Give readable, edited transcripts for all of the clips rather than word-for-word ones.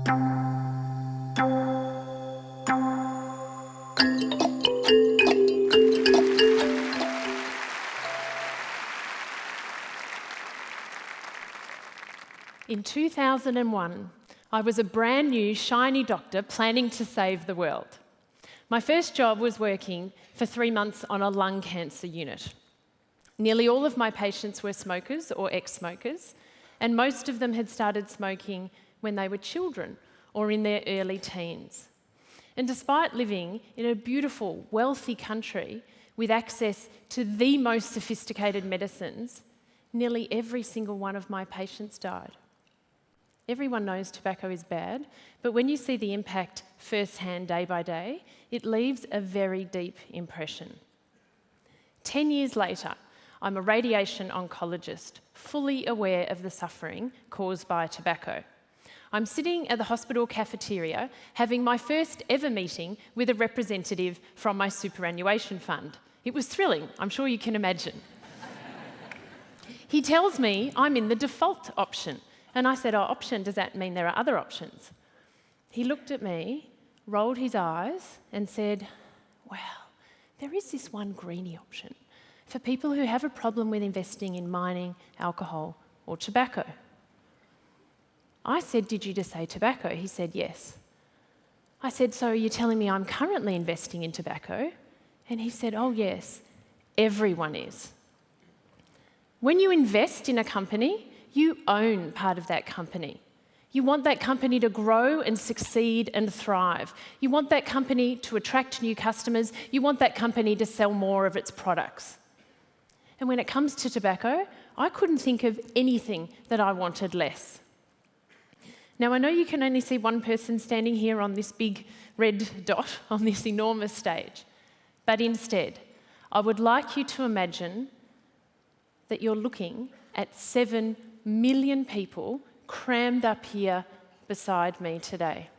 In 2001, I was a brand new, shiny doctor planning to save the world. My first job was working for 3 months on a lung cancer unit. Nearly all of my patients were smokers or ex-smokers, and most of them had started smoking when they were children or in their early teens. And despite living in a beautiful, wealthy country with access to the most sophisticated medicines, nearly every single one of my patients died. Everyone knows tobacco is bad, but when you see the impact firsthand day by day, it leaves a very deep impression. 10 years later, I'm a radiation oncologist, fully aware of the suffering caused by tobacco. I'm sitting at the hospital cafeteria having my first ever meeting with a representative from my superannuation fund. It was thrilling, I'm sure you can imagine. He tells me I'm in the default option. And I said, "Oh, option, does that mean there are other options?" He looked at me, rolled his eyes and said, "Well, there is this one greenie option for people who have a problem with investing in mining, alcohol or tobacco." I said, "Did you just say tobacco?" He said, "Yes." I said, "So you're telling me I'm currently investing in tobacco?" And he said, "Oh yes, everyone is." When you invest in a company, you own part of that company. You want that company to grow and succeed and thrive. You want that company to attract new customers. You want that company to sell more of its products. And when it comes to tobacco, I couldn't think of anything that I wanted less. Now, I know you can only see one person standing here on this big red dot on this enormous stage, but instead, I would like you to imagine that you're looking at 7 million people crammed up here beside me today.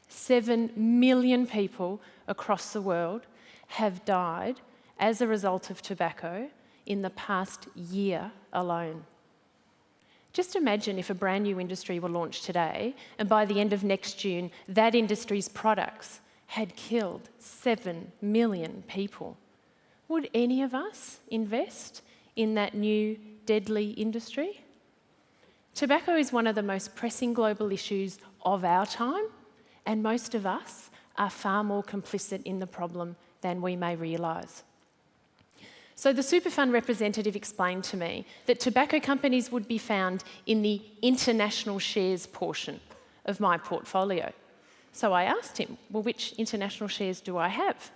7 million people across the world have died as a result of tobacco in the past year alone. Just imagine if a brand new industry were launched today, and by the end of next June, that industry's products had killed 7 million people. Would any of us invest in that new deadly industry? Tobacco is one of the most pressing global issues of our time, and most of us are far more complicit in the problem than we may realise. So the super fund representative explained to me that tobacco companies would be found in the international shares portion of my portfolio. So I asked him, well, which international shares do I have?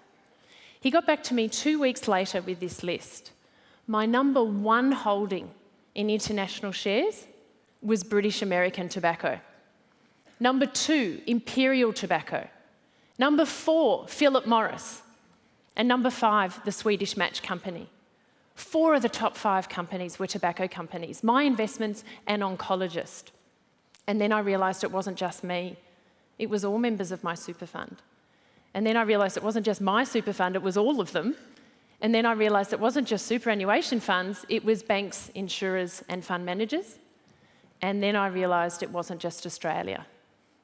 He got back to me 2 weeks later with this list. My number one holding in international shares was British American Tobacco. Number 2, Imperial Tobacco. Number 4, Philip Morris. And number 5, the Swedish Match Company. 4 of the top 5 companies were tobacco companies, my investments and oncologist. And then I realised it wasn't just me, it was all members of my super fund. And then I realised it wasn't just my super fund, it was all of them. And then I realised it wasn't just superannuation funds, it was banks, insurers and fund managers. And then I realised it wasn't just Australia.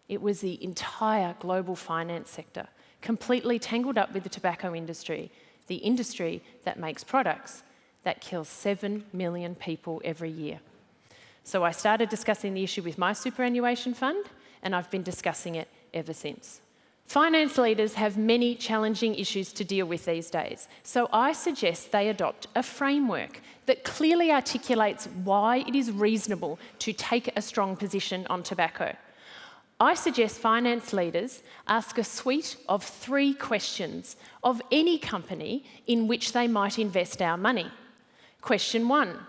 It was the entire global finance sector, completely tangled up with the tobacco industry, the industry that makes products that kills 7 million people every year. So I started discussing the issue with my superannuation fund, and I've been discussing it ever since. Finance leaders have many challenging issues to deal with these days, so I suggest they adopt a framework that clearly articulates why it is reasonable to take a strong position on tobacco. I suggest finance leaders ask a suite of 3 questions of any company in which they might invest our money. Question 1,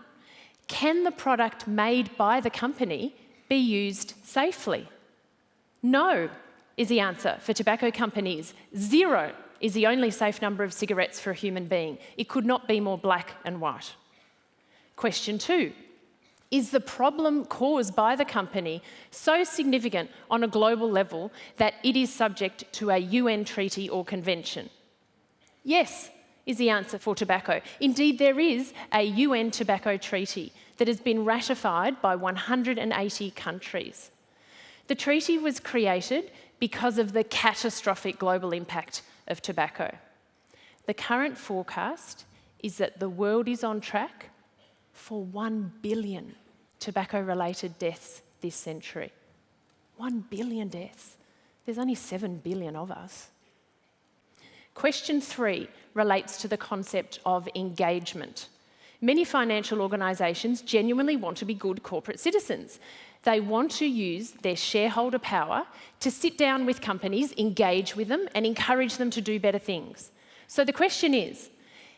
can the product made by the company be used safely? No is the answer for tobacco companies. 0 is the only safe number of cigarettes for a human being. It could not be more black and white. Question 2, is the problem caused by the company so significant on a global level that it is subject to a UN treaty or convention? Yes is the answer for tobacco. Indeed, there is a UN tobacco treaty that has been ratified by 180 countries. The treaty was created because of the catastrophic global impact of tobacco. The current forecast is that the world is on track for 1 billion tobacco-related deaths this century. 1 billion deaths. There's only 7 billion of us. Question 3 relates to the concept of engagement. Many financial organisations genuinely want to be good corporate citizens. They want to use their shareholder power to sit down with companies, engage with them, and encourage them to do better things. So the question is,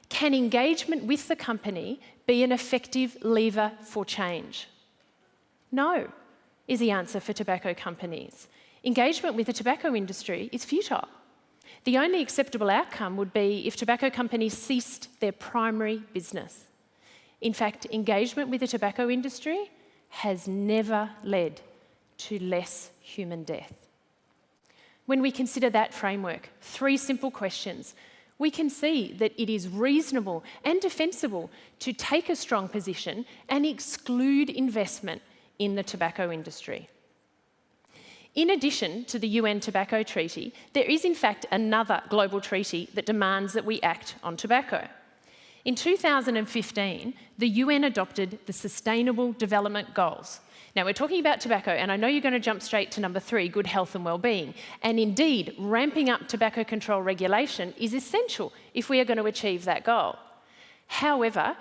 can engagement with the company be an effective lever for change? No, is the answer for tobacco companies. Engagement with the tobacco industry is futile. The only acceptable outcome would be if tobacco companies ceased their primary business. In fact, engagement with the tobacco industry has never led to less human death. When we consider that framework, 3 simple questions, we can see that it is reasonable and defensible to take a strong position and exclude investment in the tobacco industry. In addition to the UN Tobacco Treaty, there is in fact another global treaty that demands that we act on tobacco. In 2015, the UN adopted the Sustainable Development Goals. Now, we're talking about tobacco, and I know you're going to jump straight to number 3, good health and well-being. And indeed, ramping up tobacco control regulation is essential if we are going to achieve that goal. However,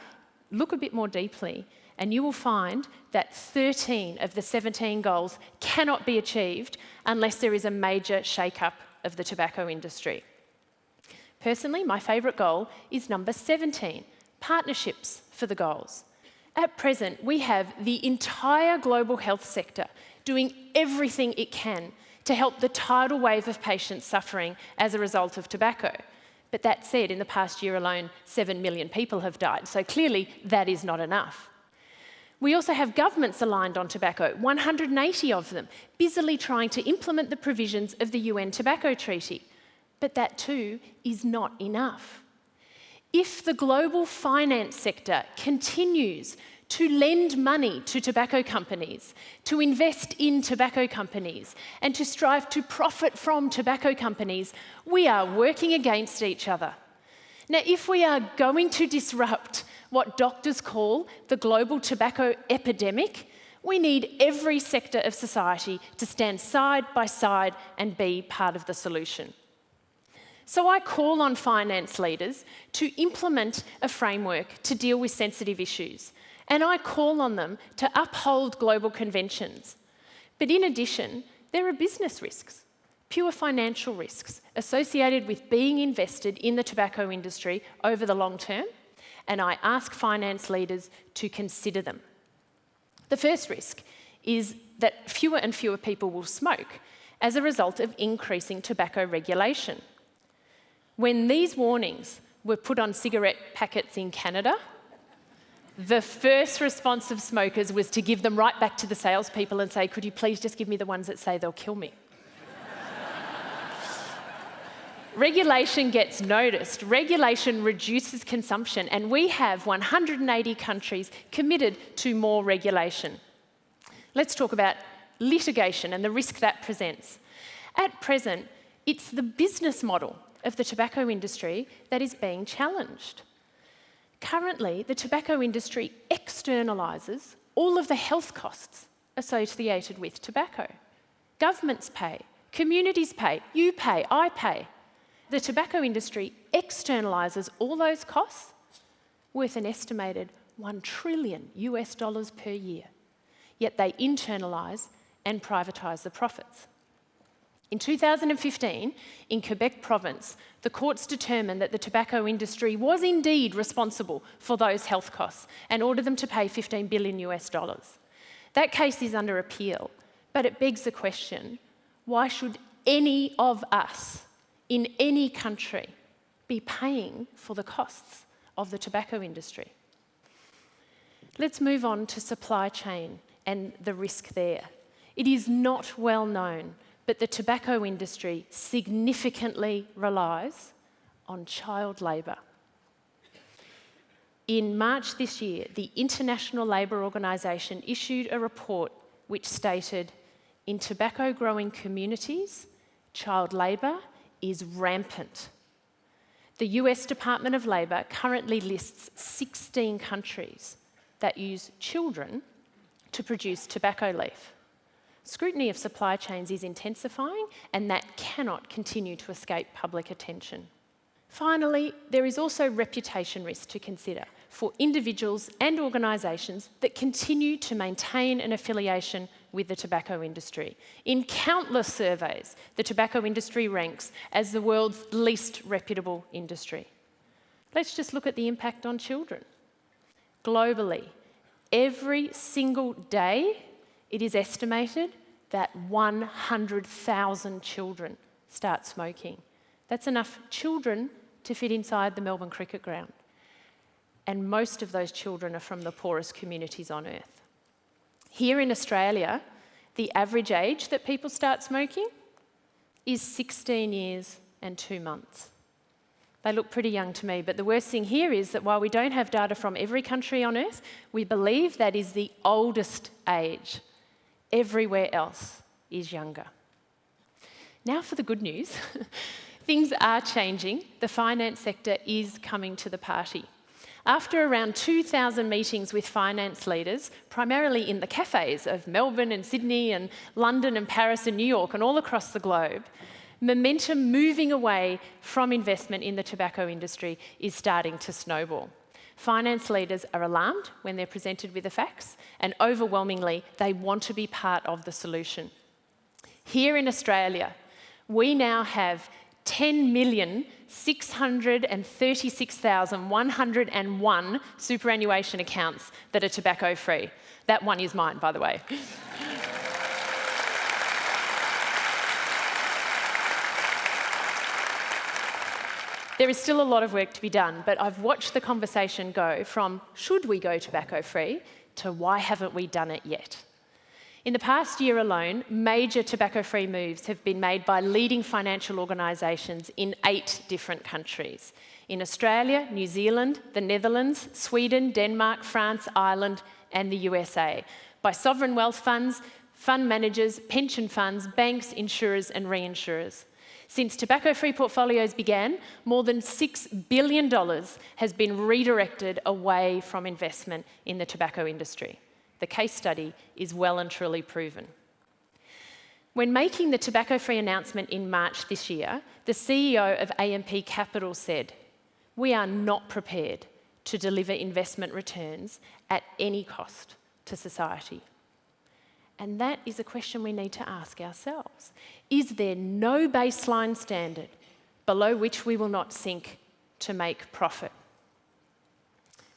look a bit more deeply, and you will find that 13 of the 17 goals cannot be achieved unless there is a major shake-up of the tobacco industry. Personally, my favourite goal is number 17, partnerships for the goals. At present, we have the entire global health sector doing everything it can to help the tidal wave of patients suffering as a result of tobacco. But that said, in the past year alone, 7 million people have died, so clearly that is not enough. We also have governments aligned on tobacco, 180 of them, busily trying to implement the provisions of the UN Tobacco Treaty. But that too is not enough. If the global finance sector continues to lend money to tobacco companies, to invest in tobacco companies, and to strive to profit from tobacco companies, we are working against each other. Now, if we are going to disrupt what doctors call the global tobacco epidemic, we need every sector of society to stand side by side and be part of the solution. So I call on finance leaders to implement a framework to deal with sensitive issues, and I call on them to uphold global conventions. But in addition, there are business risks, pure financial risks associated with being invested in the tobacco industry over the long term, and I ask finance leaders to consider them. The first risk is that fewer and fewer people will smoke as a result of increasing tobacco regulation. When these warnings were put on cigarette packets in Canada, the first response of smokers was to give them right back to the salespeople and say, could you please just give me the ones that say they'll kill me? Regulation gets noticed. Regulation reduces consumption, and we have 180 countries committed to more regulation. Let's talk about litigation and the risk that presents. At present, it's the business model of the tobacco industry that is being challenged. Currently, the tobacco industry externalises all of the health costs associated with tobacco. Governments pay, communities pay, you pay, I pay. The tobacco industry externalises all those costs worth an estimated $1 trillion per year. Yet they internalise and privatise the profits. In 2015, in Quebec province, the courts determined that the tobacco industry was indeed responsible for those health costs and ordered them to pay $15 billion. That case is under appeal, but it begs the question, why should any of us in any country be paying for the costs of the tobacco industry? Let's move on to supply chain and the risk there. It is not well known, but the tobacco industry significantly relies on child labour. In March this year, the International Labour Organization issued a report which stated in tobacco-growing communities, child labour is rampant. The US Department of Labor currently lists 16 countries that use children to produce tobacco leaf. Scrutiny of supply chains is intensifying, and that cannot continue to escape public attention. Finally, there is also reputation risk to consider for individuals and organisations that continue to maintain an affiliation with the tobacco industry. In countless surveys, the tobacco industry ranks as the world's least reputable industry. Let's just look at the impact on children. Globally, every single day, it is estimated that 100,000 children start smoking. That's enough children to fit inside the Melbourne cricket ground. And most of those children are from the poorest communities on earth. Here in Australia, the average age that people start smoking is 16 years and 2 months. They look pretty young to me, but the worst thing here is that while we don't have data from every country on earth, we believe that is the oldest age. Everywhere else is younger. Now for the good news. Things are changing. The finance sector is coming to the party. After around 2,000 meetings with finance leaders, primarily in the cafes of Melbourne and Sydney and London and Paris and New York and all across the globe, momentum moving away from investment in the tobacco industry is starting to snowball. Finance leaders are alarmed when they're presented with the facts, and overwhelmingly, they want to be part of the solution. Here in Australia, we now have 10,636,101 superannuation accounts that are tobacco-free. That one is mine, by the way. There is still a lot of work to be done, but I've watched the conversation go from should we go tobacco-free to why haven't we done it yet? In the past year alone, major tobacco-free moves have been made by leading financial organisations in 8 different countries. In Australia, New Zealand, the Netherlands, Sweden, Denmark, France, Ireland and the USA. By sovereign wealth funds, fund managers, pension funds, banks, insurers and reinsurers. Since tobacco-free portfolios began, more than $6 billion has been redirected away from investment in the tobacco industry. The case study is well and truly proven. When making the tobacco-free announcement in March this year, the CEO of AMP Capital said, "We are not prepared to deliver investment returns at any cost to society." And that is a question we need to ask ourselves. Is there no baseline standard below which we will not sink to make profit?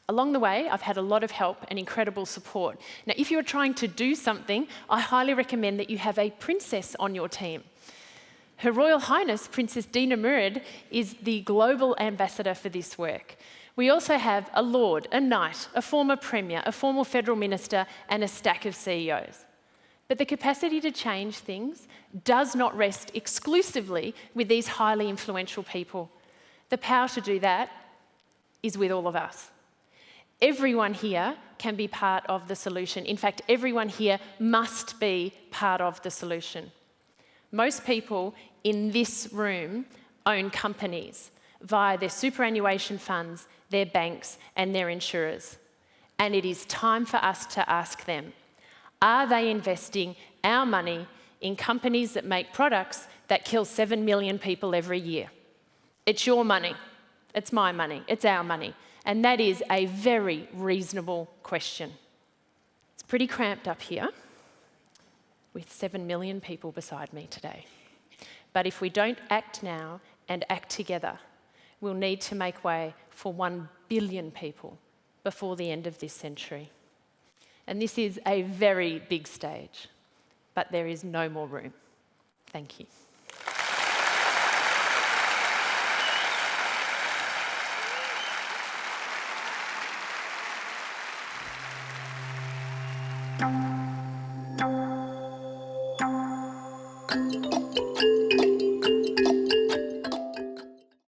Along the way, I've had a lot of help and incredible support. Now, if you're trying to do something, I highly recommend that you have a princess on your team. Her Royal Highness, Princess Dina Murad, is the global ambassador for this work. We also have a lord, a knight, a former premier, a former federal minister, and a stack of CEOs. But the capacity to change things does not rest exclusively with these highly influential people. The power to do that is with all of us. Everyone here can be part of the solution. In fact, everyone here must be part of the solution. Most people in this room own companies via their superannuation funds, their banks, and their insurers. And it is time for us to ask them, are they investing our money in companies that make products that kill 7 million people every year? It's your money. It's my money. It's our money. And that is a very reasonable question. It's pretty cramped up here with 7 million people beside me today. But if we don't act now and act together, we'll need to make way for 1 billion people before the end of this century. And this is a very big stage, but there is no more room. Thank you.